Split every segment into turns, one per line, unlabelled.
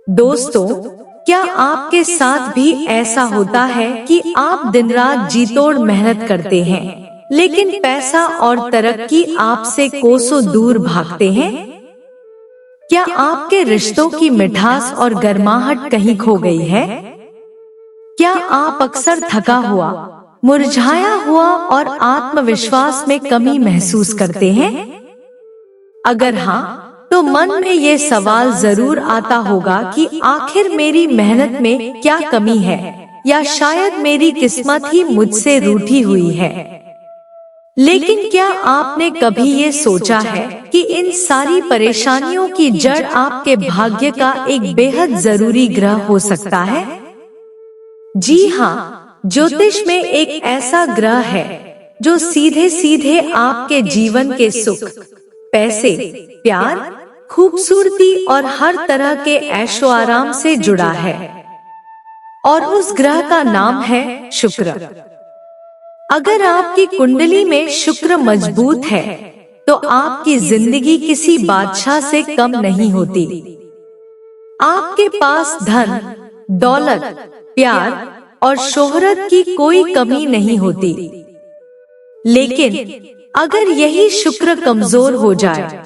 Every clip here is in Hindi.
दोस्तों, क्या आपके साथ भी ऐसा होता है कि आप दिन रात जी तोड़ मेहनत करते हैं, लेकिन पैसा और तरक्की आपसे कोसों दूर भागते हैं? क्या आपके रिश्तों की मिठास और गर्माहट कहीं खो गई है? क्या आप अक्सर थका हुआ, मुरझाया हुआ और आत्मविश्वास में कमी महसूस करते हैं? अगर हाँ, तो मन में ये सवाल जरूर आता होगा कि आखिर मेरी मेहनत में क्या कमी है, या शायद मेरी किस्मत ही मुझसे रूठी हुई है। लेकिन क्या आपने कभी ये सोचा है कि इन सारी परेशानियों की जड़ आपके भाग्य का एक बेहद जरूरी ग्रह हो सकता है? जी हाँ, ज्योतिष में एक ऐसा ग्रह है जो सीधे सीधे आपके जीवन के सुख, पैसे, प्यार, खूबसूरती और हर तरह के ऐशो आराम से जुड़ा है। और उस ग्रह का नाम है शुक्र। अगर आपकी कुंडली में शुक्र मजबूत है, तो आपकी जिंदगी किसी बादशाह से कम नहीं होती। आपके पास धन, दौलत, प्यार और शोहरत की कोई कमी नहीं होती। लेकिन अगर यही शुक्र कमजोर हो जाए,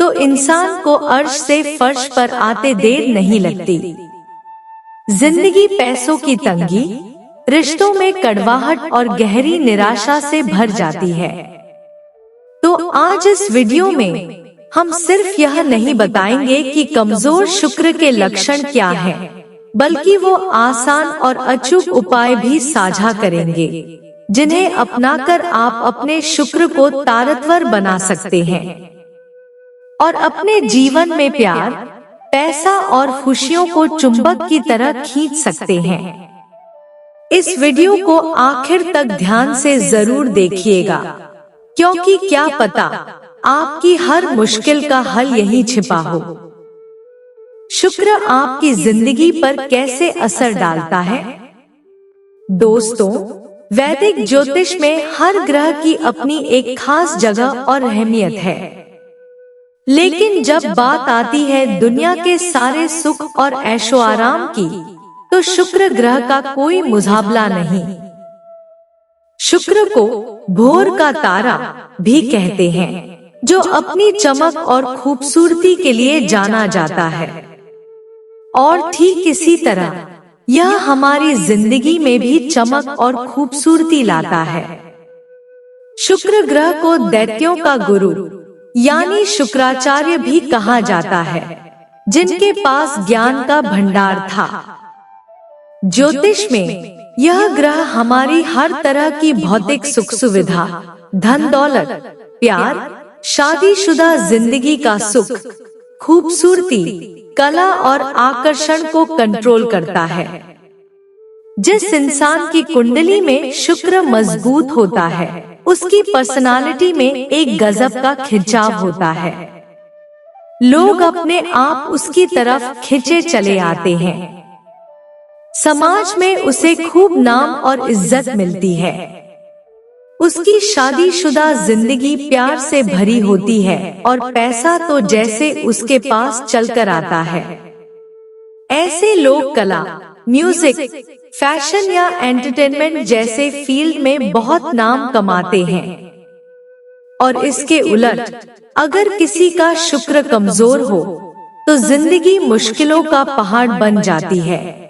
तो इंसान को अर्श से फर्श पर आते देर नहीं लगती। जिंदगी पैसों की तंगी, रिश्तों में कड़वाहट और गहरी निराशा से भर जाती है। तो आज इस वीडियो में हम सिर्फ यह नहीं बताएंगे कि कमजोर शुक्र के लक्षण क्या हैं, बल्कि वो आसान और अचूक उपाय भी साझा करेंगे, जिन्हें अपनाकर आप अपने शुक्र को ताकतवर बना सकते हैं और अपने जीवन में प्यार, पैसा और खुशियों को चुंबक की तरह खींच सकते हैं। इस वीडियो को आखिर तक ध्यान से जरूर देखिएगा, क्योंकि क्या पता आपकी हर मुश्किल का हल यही छिपा हो। शुक्र आपकी जिंदगी पर कैसे असर डालता है? दोस्तों, वैदिक ज्योतिष में हर ग्रह की अपनी एक खास जगह और अहमियत है। लेकिन जब बात आती है दुनिया के सारे सुख और ऐशो आराम की, तो शुक्र ग्रह का कोई मुकाबला नहीं। शुक्र को भोर का तारा भी कहते हैं, जो अपनी चमक और खूबसूरती के लिए जाना जाता है। और ठीक इसी तरह यह हमारी जिंदगी में भी चमक और खूबसूरती लाता है। शुक्र ग्रह को दैत्यों का गुरु यानी शुक्राचार्य भी कहा जाता है, जिनके पास ज्ञान का भंडार था। ज्योतिष में यह ग्रह हमारी हर तरह की भौतिक सुख सुविधा, धन दौलत, प्यार, शादीशुदा जिंदगी का सुख, खूबसूरती, कला और आकर्षण को कंट्रोल करता है। जिस इंसान की कुंडली में शुक्र मजबूत होता है, उसकी पर्सनालिटी में एक गजब का खिंचाव होता है। लोग अपने आप उसकी तरफ खिंचे चले आते हैं। समाज में उसे खूब नाम और इज्जत मिलती है। उसकी शादीशुदा जिंदगी प्यार से भरी होती है और पैसा तो जैसे उसके पास चलकर आता है। ऐसे लोग कला, म्यूजिक, फैशन या एंटरटेनमेंट जैसे फील्ड में बहुत नाम कमाते हैं। और इसके उलट अगर किसी का शुक्र कमजोर हो, तो जिंदगी मुश्किलों का पहाड़ बन जाती है।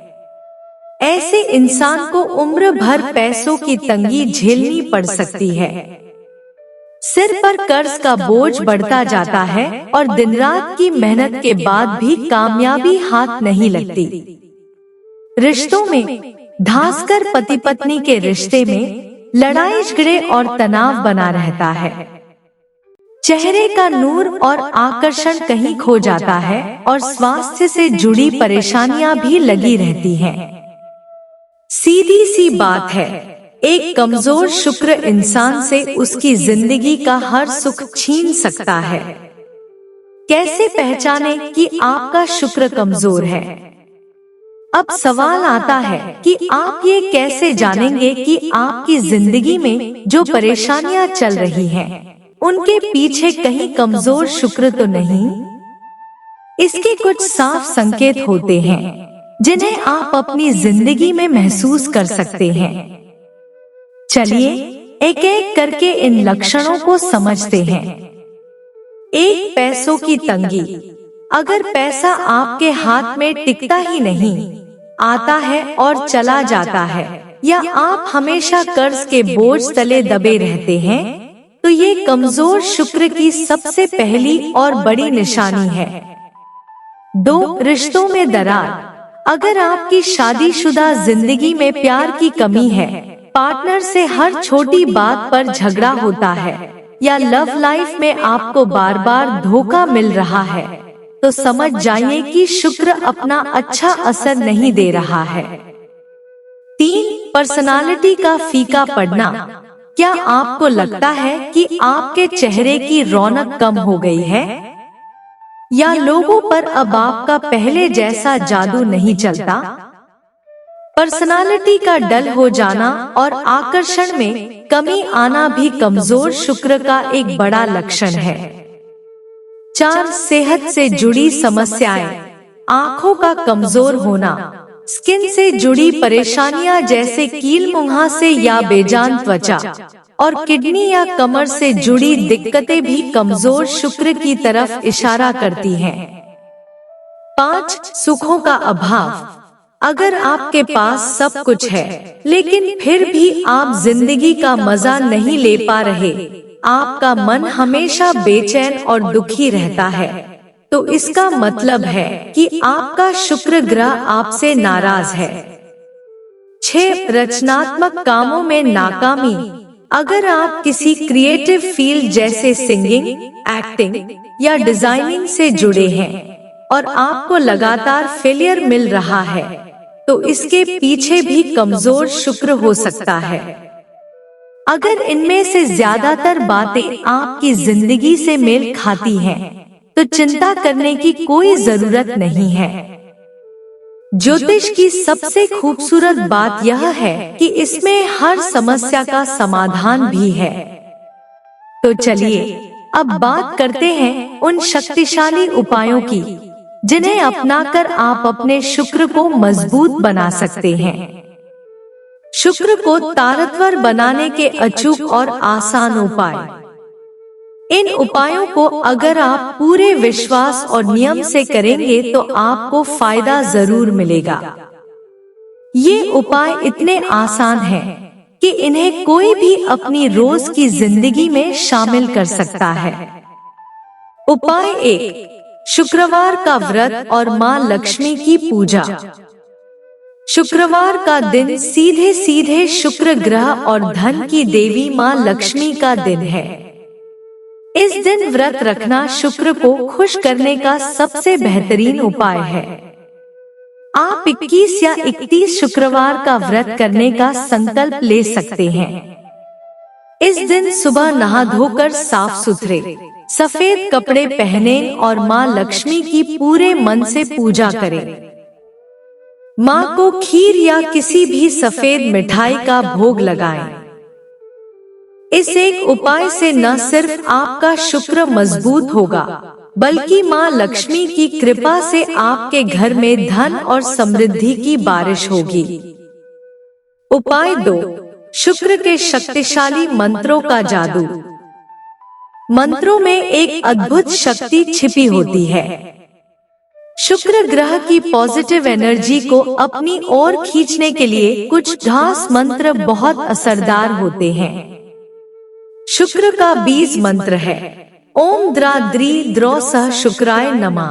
ऐसे इंसान को उम्र भर पैसों की तंगी झेलनी पड़ सकती है। सिर पर कर्ज का बोझ बढ़ता जाता है और दिन रात की मेहनत के बाद भी कामयाबी हाथ नहीं लगती। रिश्तों में धांसकर पति पत्नी के रिश्ते में लड़ाई झगड़े और तनाव बना रहता है। चेहरे का नूर और आकर्षण कहीं खो जाता है और स्वास्थ्य से जुड़ी परेशानियां भी लगी रहती हैं। सीधी सी बात है, एक कमजोर शुक्र इंसान से उसकी जिंदगी का हर सुख छीन सकता है। कैसे पहचाने कि आपका शुक्र कमजोर है? अब सवाल आता है कि आप ये कैसे जानेंगे कि आपकी जिंदगी में जो परेशानियां चल रही हैं, उनके पीछे कहीं कमजोर शुक्र तो नहीं? इसके कुछ साफ संकेत होते हैं जिन्हें आप अपनी जिंदगी में महसूस कर सकते हैं। चलिए एक एक करके इन लक्षणों को समझते हैं। एक, पैसों की तंगी। अगर पैसा आपके हाथ में टिकता ही नहीं, आता है और चला जाता है, या आप हमेशा कर्ज के बोझ तले दबे रहते हैं, तो ये कमजोर शुक्र की सबसे पहली और बड़ी निशानी है। 2, रिश्तों में दरार। अगर आपकी शादीशुदा जिंदगी में प्यार की कमी है, पार्टनर से हर छोटी बात पर झगड़ा होता है, या लव लाइफ में आपको बार बार धोखा मिल रहा है, तो समझ जाइए कि शुक्र अपना अच्छा असर नहीं दे रहा है। 3, पर्सनालिटी का फीका पड़ना। क्या आपको लगता है कि आपके चेहरे की रौनक कम हो गई है, या लोगों पर अब आपका पहले जैसा जादू नहीं चलता? पर्सनालिटी का डल हो जाना और आकर्षण में कमी आना भी कमजोर शुक्र का एक बड़ा लक्षण है। 4, सेहत से जुड़ी समस्याएं। आंखों का कमजोर होना, स्किन से जुड़ी परेशानियां जैसे कील मुहासे या बेजान त्वचा, और किडनी या कमर से जुड़ी दिक्कतें भी कमजोर शुक्र की तरफ इशारा करती हैं। 5, सुखों का अभाव। अगर आपके पास सब कुछ है लेकिन फिर भी आप जिंदगी का मजा नहीं ले पा रहे, आपका मन हमेशा बेचैन और दुखी रहता है, तो इसका मतलब है कि आपका शुक्र ग्रह आपसे नाराज है। 6, रचनात्मक कामों में नाकामी। अगर आप किसी क्रिएटिव फील्ड जैसे सिंगिंग, एक्टिंग या डिजाइनिंग से जुड़े हैं और आपको लगातार फेलियर मिल रहा है, तो इसके पीछे भी कमजोर शुक्र हो सकता है। अगर इनमें से ज्यादातर बातें आपकी जिंदगी से मेल खाती हैं, तो चिंता करने की कोई जरूरत नहीं है। ज्योतिष की सबसे खूबसूरत बात यह है कि इसमें हर समस्या का समाधान भी है। तो चलिए अब बात करते हैं उन शक्तिशाली उपायों की जिन्हें अपनाकर आप अपने शुक्र को मजबूत बना सकते हैं। शुक्र को ताकतवर बनाने के अचूक और आसान उपाय। इन उपायों को अगर आप पूरे विश्वास और नियम से करेंगे तो आपको फायदा जरूर मिलेगा। ये उपाय इतने आसान हैं कि इन्हें कोई भी अपनी रोज की जिंदगी में शामिल कर सकता है। उपाय 1, शुक्रवार का व्रत और माँ लक्ष्मी की पूजा। शुक्रवार का दिन सीधे सीधे शुक्र ग्रह और धन की देवी माँ लक्ष्मी का दिन है। इस दिन व्रत रखना शुक्र को खुश करने का सबसे बेहतरीन उपाय है। आप 21 या 31 शुक्रवार का व्रत करने का संकल्प ले सकते हैं। इस दिन सुबह नहा धोकर साफ सुथरे सफेद कपड़े पहने और माँ लक्ष्मी की पूरे मन से पूजा करें। माँ को खीर या किसी भी सफेद मिठाई का भोग लगाएं। इस एक उपाय से न सिर्फ आपका शुक्र मजबूत होगा, बल्कि माँ लक्ष्मी की कृपा से आपके घर में धन और समृद्धि की बारिश होगी। उपाय 2, शुक्र के शक्तिशाली मंत्रों का जादू। मंत्रों में एक अद्भुत शक्ति छिपी होती है। शुक्र ग्रह की पॉजिटिव एनर्जी को अपनी ओर खींचने के लिए कुछ खास मंत्र बहुत असरदार होते हैं। शुक्र का बीज मंत्र है ओम द्राद्री द्रौ सह शुक्राय नमः।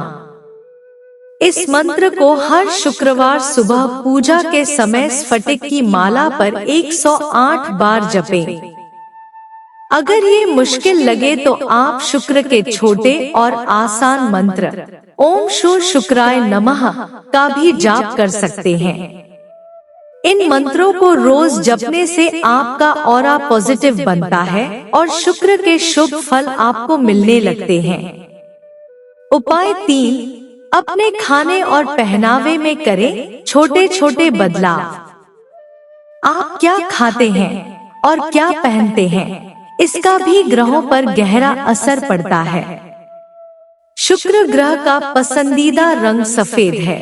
इस मंत्र को हर शुक्रवार सुबह पूजा के समय स्फटिक की माला पर 108 बार जपें। अगर ये मुश्किल लगे तो आप शुक्र के छोटे और आसान मंत्र ओम शो शुक्राय नमः का भी जाप कर सकते हैं। इन मंत्रों को रोज जपने से आपका ऑरा पॉजिटिव बनता है और शुक्र के शुभ फल आपको मिलने लगते हैं। उपाय 3, अपने खाने और पहनावे में करें छोटे छोटे बदलाव। आप क्या खाते हैं और क्या पहनते हैं, इसका भी ग्रहों पर गहरा असर पड़ता है। शुक्र ग्रह का पसंदीदा रंग सफेद है,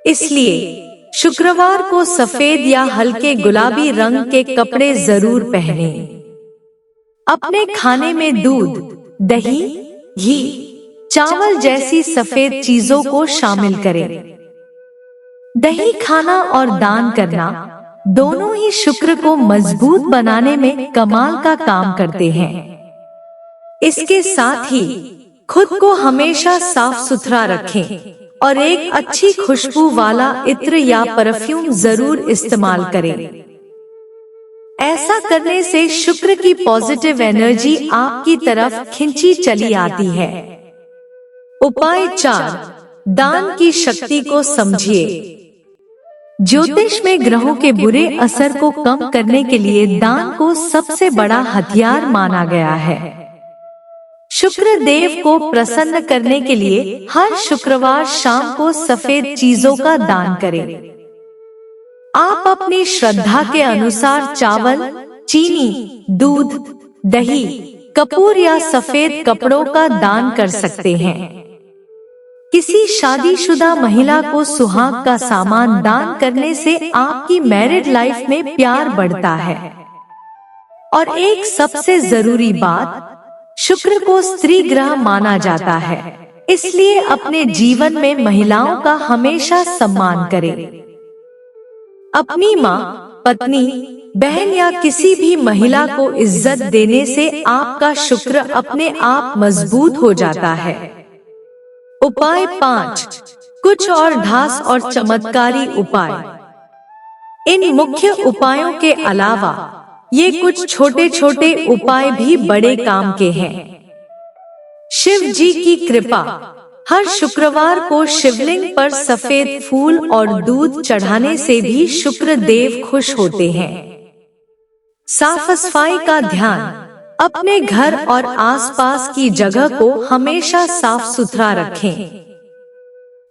इसलिए शुक्रवार को सफेद या हल्के गुलाबी रंग के कपड़े जरूर पहनें। अपने खाने में दूध, दही, घी, चावल जैसी सफेद चीजों को शामिल करें। दही खाना और दान करना दोनों ही शुक्र को मजबूत बनाने में कमाल का काम करते हैं। इसके साथ ही खुद को हमेशा साफ सुथरा रखें और एक अच्छी खुशबू वाला इत्र या परफ्यूम जरूर इस्तेमाल करें। ऐसा करने से शुक्र की पॉजिटिव एनर्जी आपकी तरफ खिंची चली आती है। उपाय 4, दान की शक्ति को समझिए। ज्योतिष में ग्रहों के बुरे असर को कम करने के लिए दान को सबसे बड़ा हथियार माना गया है। शुक्र देव को प्रसन्न करने के लिए हर शुक्रवार शाम को सफेद चीजों का दान करें। आप अपनी श्रद्धा के अनुसार चावल, चीनी, दूध, दही, कपूर या सफेद कपड़ों का दान कर सकते हैं। किसी शादीशुदा महिला को सुहाग का सामान दान करने से आपकी मैरिड लाइफ में प्यार बढ़ता है। और एक सबसे जरूरी बात, शुक्र को स्त्री ग्रह माना जाता है, इसलिए अपने जीवन में महिलाओं का हमेशा सम्मान करें। अपनी माँ, पत्नी, बहन या किसी भी महिला को इज्जत देने से आपका शुक्र अपने आप मजबूत हो जाता है। उपाय 5, कुछ और ढास और चमत्कारी उपाय। इन मुख्य उपायों के अलावा ये कुछ छोटे छोटे उपाय भी बड़े काम के हैं। शिव जी की कृपा। हर शुक्रवार को शिवलिंग पर सफेद फूल और दूध चढ़ाने से भी शुक्र देव खुश होते हैं। साफ सफाई का ध्यान। अपने घर और आसपास की जगह को हमेशा साफ सुथरा रखें।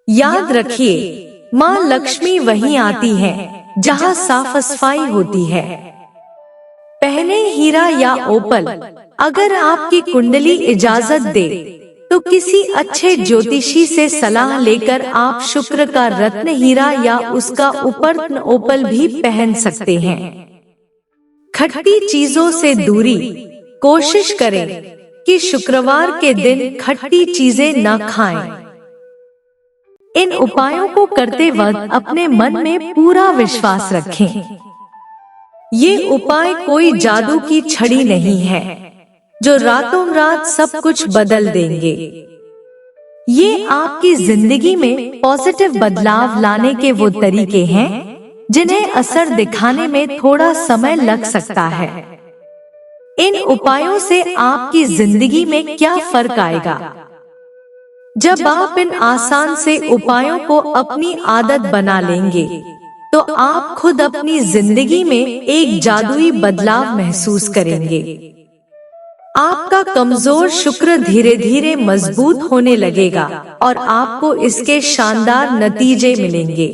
याद रखिए, माँ लक्ष्मी वहीं आती है जहाँ साफ सफाई होती है। पहने हीरा या ओपल। अगर आपकी कुंडली इजाजत दे तो किसी अच्छे ज्योतिषी से सलाह लेकर आप शुक्र का रत्न हीरा या उसका उपर्त्न ओपल भी पहन सकते हैं। खट्टी चीजों से दूरी। कोशिश करें कि शुक्रवार के दिन खट्टी चीजें न खाएं। इन उपायों को करते वक्त अपने मन में पूरा विश्वास रखें। ये उपाय कोई जादू की छड़ी नहीं है जो रातों रात सब कुछ बदल देंगे। ये आपकी जिंदगी में पॉजिटिव बदलाव लाने के वो तरीके हैं जिन्हें असर दिखाने में थोड़ा समय लग सकता है। इन उपायों से आपकी जिंदगी में क्या फर्क आएगा? जब आप इन आसान से उपायों को अपनी आदत बना लेंगे तो आप खुद अपनी जिंदगी में एक जादुई बदलाव महसूस करेंगे। आपका कमजोर शुक्र धीरे धीरे मजबूत होने लगेगा और आपको इसके शानदार नतीजे मिलेंगे।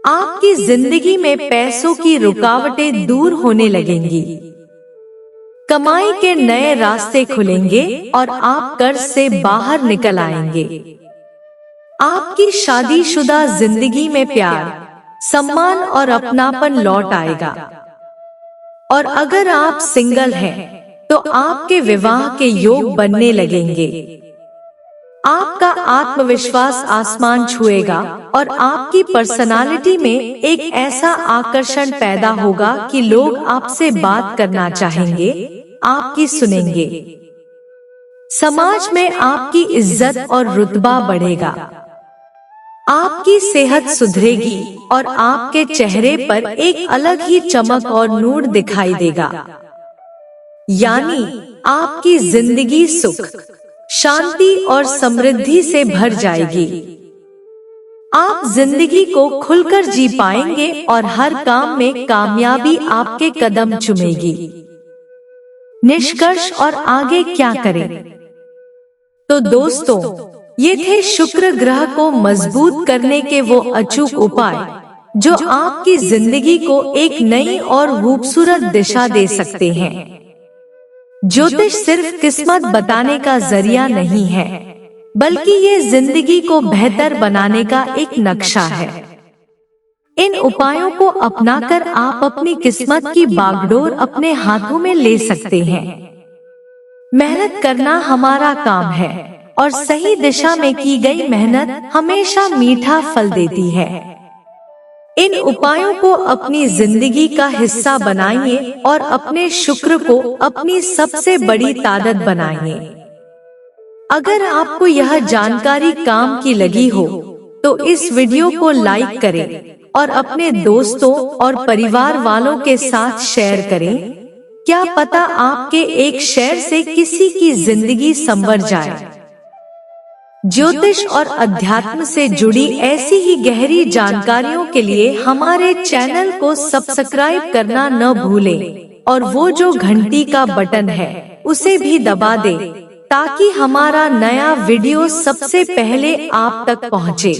आपकी जिंदगी में पैसों की रुकावटें दूर होने लगेंगी। कमाई के नए रास्ते खुलेंगे और आप कर्ज से बाहर निकल आएंगे। आपकी शादीशुदा जिंदगी में प्यार, सम्मान और अपनापन लौट आएगा। और अगर आप सिंगल हैं तो आपके विवाह के योग बनने लगेंगे। आपका आत्मविश्वास आसमान छुएगा और आपकी पर्सनालिटी में एक ऐसा आकर्षण पैदा होगा कि लोग आपसे बात करना चाहेंगे, आपकी सुनेंगे। समाज में आपकी इज्जत और रुतबा बढ़ेगा। आपकी सेहत सुधरेगी और आपके चेहरे पर एक अलग ही चमक और नूर दिखाई देगा। यानी आपकी जिंदगी सुख, शांति और समृद्धि से भर जाएगी। आप जिंदगी को खुलकर जी पाएंगे और हर काम में कामयाबी आपके कदम चूमेगी। निष्कर्ष और आगे क्या करें? तो दोस्तों, ये थे शुक्र ग्रह को मजबूत करने के वो अचूक उपाय जो आपकी जिंदगी को एक नई और खूबसूरत दिशा दे सकते हैं। ज्योतिष सिर्फ किस्मत बताने का जरिया नहीं है, बल्कि ये जिंदगी को बेहतर बनाने का एक नक्शा है। इन उपायों को अपनाकर आप अपनी किस्मत की बागडोर अपने हाथों में ले सकते हैं। मेहनत करना हमारा काम है और सही दिशा में की गई मेहनत हमेशा मीठा फल देती है। इन उपायों को अपनी जिंदगी का हिस्सा बनाइए और अपने शुक्र को अपनी सबसे बड़ी ताकत बनाइए। अगर आपको यह जानकारी काम की लगी हो तो इस वीडियो को लाइक करें और अपने दोस्तों और परिवार वालों के साथ शेयर करें। क्या पता आपके एक शेयर से किसी की जिंदगी संवर जाए। ज्योतिष और अध्यात्म से जुड़ी ऐसी ही गहरी जानकारियों के लिए हमारे चैनल को सब्सक्राइब करना न भूलें और वो जो घंटी का बटन है उसे भी दबा दें, ताकि हमारा नया वीडियो सबसे पहले आप तक पहुंचे।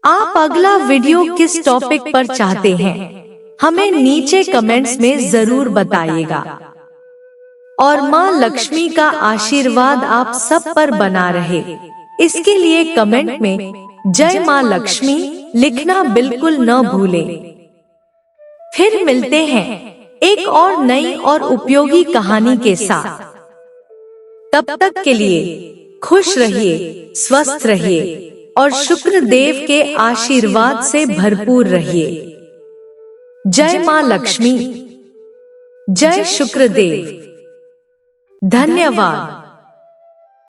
आप अगला वीडियो किस टॉपिक पर चाहते हैं, हमें नीचे कमेंट्स में जरूर बताइएगा। और माँ लक्ष्मी का आशीर्वाद आप सब पर बना रहे, इसके लिए कमेंट में जय माँ लक्ष्मी लिखना बिल्कुल न भूलें। फिर मिलते हैं एक और नई और उपयोगी कहानी के साथ। तब तक के लिए खुश रहिए, स्वस्थ रहिए और शुक्र देव के आशीर्वाद से भरपूर रहिए। जय माँ लक्ष्मी, जय शुक्र देव। धन्यवाद।